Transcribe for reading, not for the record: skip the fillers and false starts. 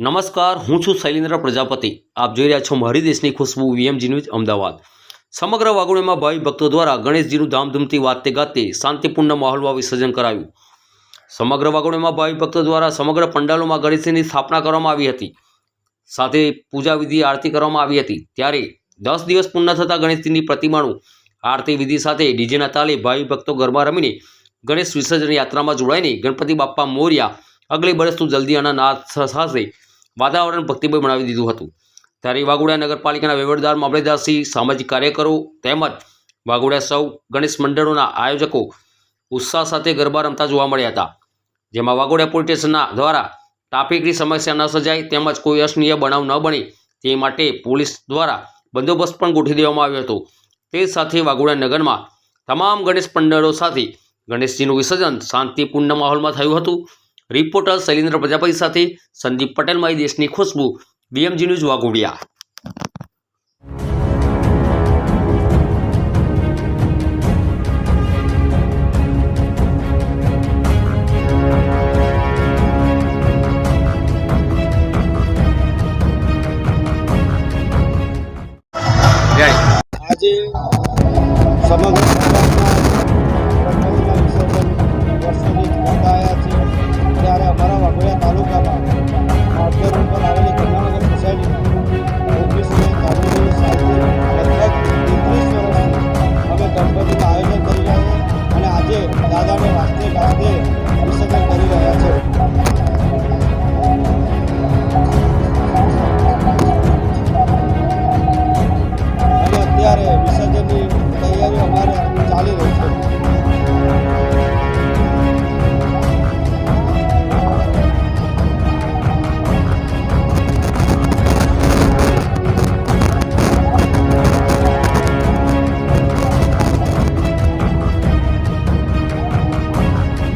નમસ્કાર, હું છું શૈલેન્દ્ર પ્રજાપતિ। આપ જોઈ રહ્યા છો મારી દેશની ખુશ્બુ વીએમજી ન્યૂઝ અમદાવાદ। સમગ્ર વાગોડીમાં ભાવિ ભક્તો દ્વારા ગણેશજીનું ધામધૂમથી વાતે ગાતે શાંતિપૂર્ણ માહોલમાં વિસર્જન કરાયું। સમગ્ર વાગોડીમાં ભાવિ ભક્તો દ્વારા સમગ્ર પંડાલોમાં ગણેશજીની સ્થાપના કરવામાં આવી હતી, સાથે પૂજા વિધિ આરતી કરવામાં આવી હતી। ત્યારે 10 દિવસ પૂર્ણ થતાં ગણેશજીની પ્રતિમાનું આરતી વિધિ સાથે ડીજેના તાલે ભાવિ ભક્તો ગરબા રમીને ગણેશ વિસર્જન યાત્રામાં જોડાઈને ગણપતિ બાપ્પા મોર્યા અગલે બરસ તું જલ્દી આના નાદ સાથે વાતાવરણ ભક્તિમય બનાવી દીધું હતું। ત્યારે વાગોડિયા નગરપાલિકાના વહીવટદાર, મામલેદારશ્રી, સામાજિક કાર્યકરો તેમજ વાગોડિયા સૌ ગણેશ મંડળોના આયોજકો ઉત્સાહ સાથે ગરબા રમતા જોવા મળ્યા હતા, જેમાં વાગોડિયા પોલીસ સ્ટેશનના દ્વારા ટ્રાફિકની સમસ્યા ન સર્જાય તેમજ કોઈ અનિચ્છનીય બનાવ ન બને તે માટે પોલીસ દ્વારા બંદોબસ્ત પણ ગોઠવી દેવામાં આવ્યો હતો। તે સાથે વાગોડિયા નગરમાં તમામ ગણેશ પંડાલો સાથે ગણેશજીનું વિસર્જન શાંતિપૂર્ણ માહોલમાં થયું હતું। રિપોર્ટર શૈલેન્દ્ર પ્રજાપતિ સાથે સંદીપ પટેલ, મારી દેશની ખુશ્બુ, વીએમજી ન્યૂઝ વાઘોડિયા। આજે સમગ્ર